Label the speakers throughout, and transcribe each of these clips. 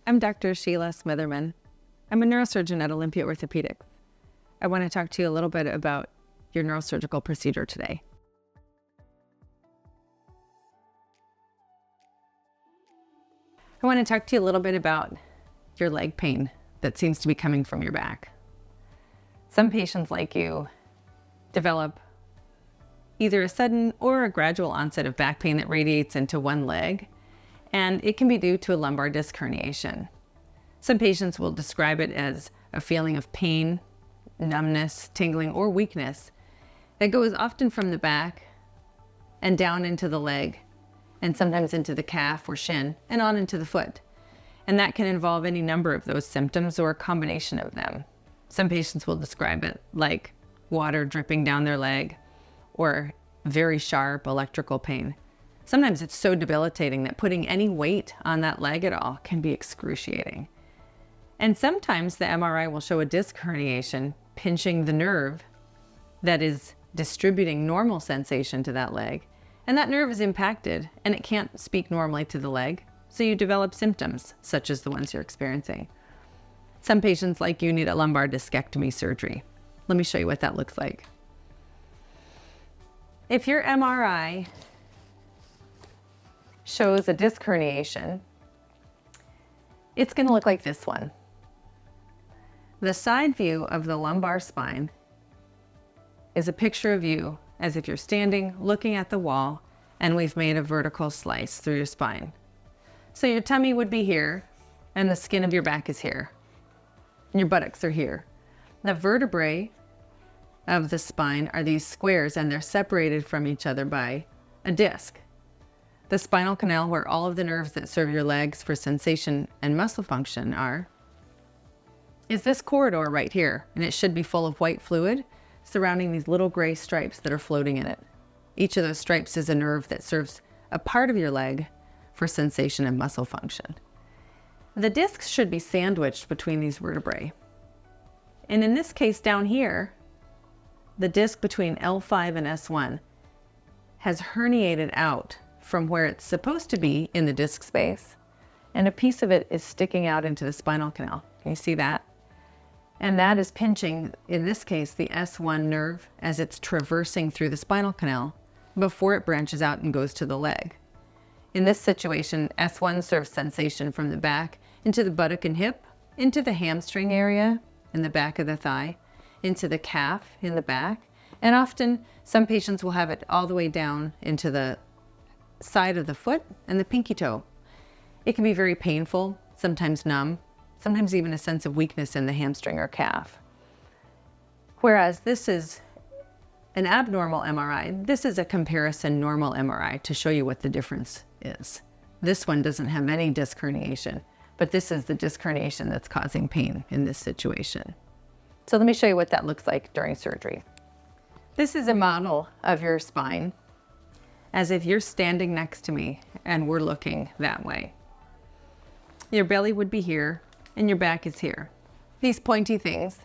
Speaker 1: I'm Dr. Sheila Smitherman. I'm a neurosurgeon at Olympia Orthopedics. I want to talk to you a little bit about your neurosurgical procedure today. I want to talk to you a little bit about your leg pain that seems to be coming from your back. Some patients like you develop either a sudden or a gradual onset of back pain that radiates into one leg, and it can be due to a lumbar disc herniation. Some patients will describe it as a feeling of pain, numbness, tingling, or weakness that goes often from the back and down into the leg, and sometimes into the calf or shin, and on into the foot. And that can involve any number of those symptoms or a combination of them. Some patients will describe it like water dripping down their leg or very sharp electrical pain. Sometimes it's so debilitating that putting any weight on that leg at all can be excruciating. And sometimes the MRI will show a disc herniation pinching the nerve that is distributing normal sensation to that leg. And that nerve is impacted and it can't speak normally to the leg. So you develop symptoms such as the ones you're experiencing. Some patients like you need a lumbar discectomy surgery. Let me show you what that looks like. If your MRI shows a disc herniation, it's going to look like this one. The side view of the lumbar spine is a picture of you as if you're standing looking at the wall and we've made a vertical slice through your spine. So your tummy would be here and the skin of your back is here and your buttocks are here. The vertebrae of the spine are these squares and they're separated from each other by a disc. The spinal canal, where all of the nerves that serve your legs for sensation and muscle function are, is this corridor right here, and it should be full of white fluid surrounding these little gray stripes that are floating in it. Each of those stripes is a nerve that serves a part of your leg for sensation and muscle function. The discs should be sandwiched between these vertebrae. And in this case down here, the disc between L5 and S1 has herniated out from where it's supposed to be in the disc space, and a piece of it is sticking out into the spinal canal. Can you see that? And that is pinching, in this case, the S1 nerve as it's traversing through the spinal canal before it branches out and goes to the leg. In this situation, S1 serves sensation from the back into the buttock and hip, into the hamstring area in the back of the thigh, into the calf in the back, and often some patients will have it all the way down into the side of the foot and the pinky toe. It can be very painful, sometimes numb, sometimes even a sense of weakness in the hamstring or calf. Whereas this is an abnormal MRI, this is a comparison normal MRI to show you what the difference is. This one doesn't have any disc herniation, but this is the disc herniation that's causing pain in this situation. So let me show you what that looks like during surgery. This is a model of your spine as if you're standing next to me and we're looking that way. Your belly would be here and your back is here. These pointy things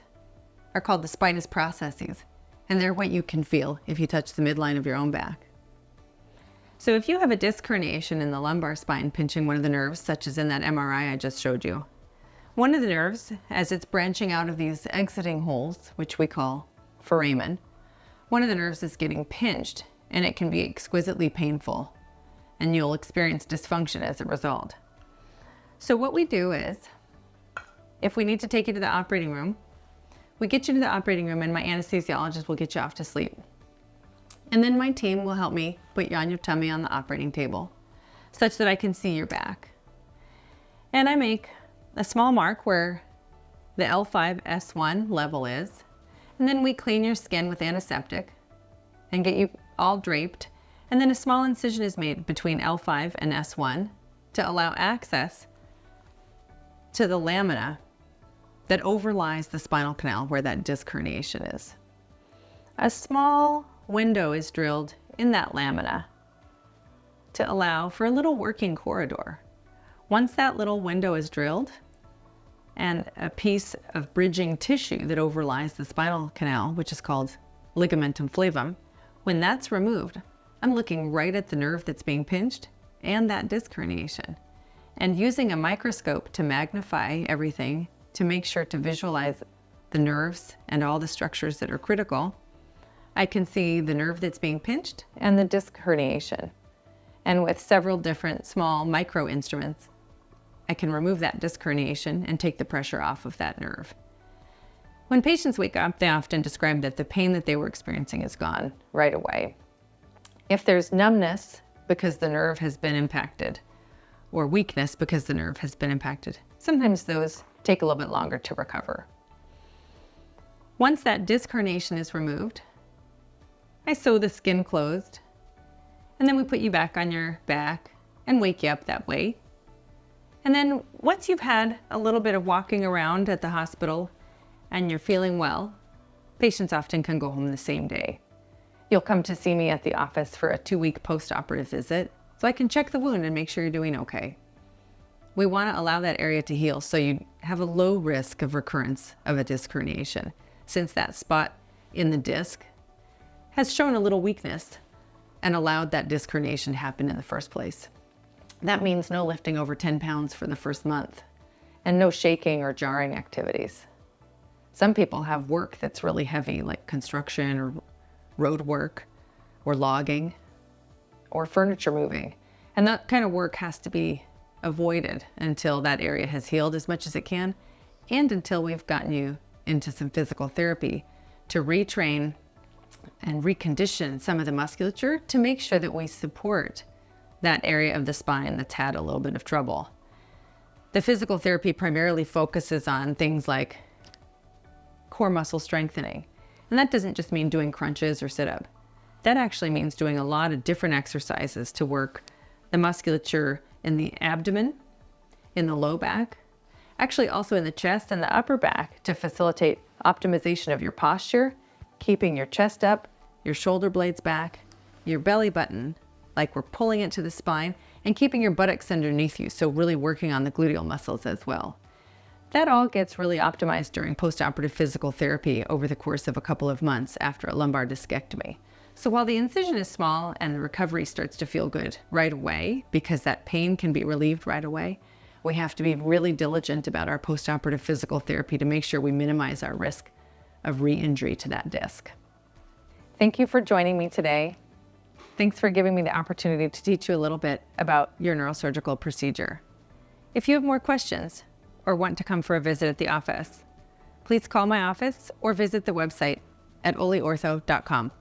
Speaker 1: are called the spinous processes, and they're what you can feel if you touch the midline of your own back. So if you have a disc herniation in the lumbar spine pinching one of the nerves, such as in that MRI I just showed you, one of the nerves, as it's branching out of these exiting holes, which we call foramen, one of the nerves is getting pinched, and it can be exquisitely painful, and you'll experience dysfunction as a result. So what we do is, if we need to take you to the operating room, we get you to the operating room and my anesthesiologist will get you off to sleep. And then my team will help me put you on your tummy on the operating table, such that I can see your back. And I make a small mark where the L5-S1 level is, and then we clean your skin with antiseptic and get you all draped, and then a small incision is made between L5 and S1 to allow access to the lamina that overlies the spinal canal where that disc herniation is. A small window is drilled in that lamina to allow for a little working corridor. Once that little window is drilled and a piece of bridging tissue that overlies the spinal canal, which is called ligamentum flavum, when that's removed, I'm looking right at the nerve that's being pinched and that disc herniation. And using a microscope to magnify everything to make sure to visualize the nerves and all the structures that are critical, I can see the nerve that's being pinched and the disc herniation. And with several different small micro instruments, I can remove that disc herniation and take the pressure off of that nerve. When patients wake up, they often describe that the pain that they were experiencing is gone right away. If there's numbness because the nerve has been impacted, or weakness because the nerve has been impacted, sometimes those take a little bit longer to recover. Once that disc herniation is removed, I sew the skin closed, and then we put you back on your back and wake you up that way. And then once you've had a little bit of walking around at the hospital and you're feeling well, patients often can go home the same day. You'll come to see me at the office for a 2-week post-operative visit so I can check the wound and make sure you're doing okay. We want to allow that area to heal so you have a low risk of recurrence of a disc herniation, since that spot in the disc has shown a little weakness and allowed that disc herniation to happen in the first place. That means no lifting over 10 pounds for the first month and no shaking or jarring activities. Some people have work that's really heavy, like construction or road work or logging or furniture moving. And that kind of work has to be avoided until that area has healed as much as it can and until we've gotten you into some physical therapy to retrain and recondition some of the musculature to make sure that we support that area of the spine that's had a little bit of trouble. The physical therapy primarily focuses on things like core muscle strengthening. And that doesn't just mean doing crunches or sit-up. That actually means doing a lot of different exercises to work the musculature in the abdomen, in the low back, actually also in the chest and the upper back to facilitate optimization of your posture, keeping your chest up, your shoulder blades back, your belly button, like we're pulling it to the spine, and keeping your buttocks underneath you, so really working on the gluteal muscles as well. That all gets really optimized during postoperative physical therapy over the course of a couple of months after a lumbar discectomy. So while the incision is small and the recovery starts to feel good right away, because that pain can be relieved right away, we have to be really diligent about our postoperative physical therapy to make sure we minimize our risk of re-injury to that disc. Thank you for joining me today. Thanks for giving me the opportunity to teach you a little bit about your neurosurgical procedure. If you have more questions or want to come for a visit at the office, please call my office or visit the website at oliortho.com.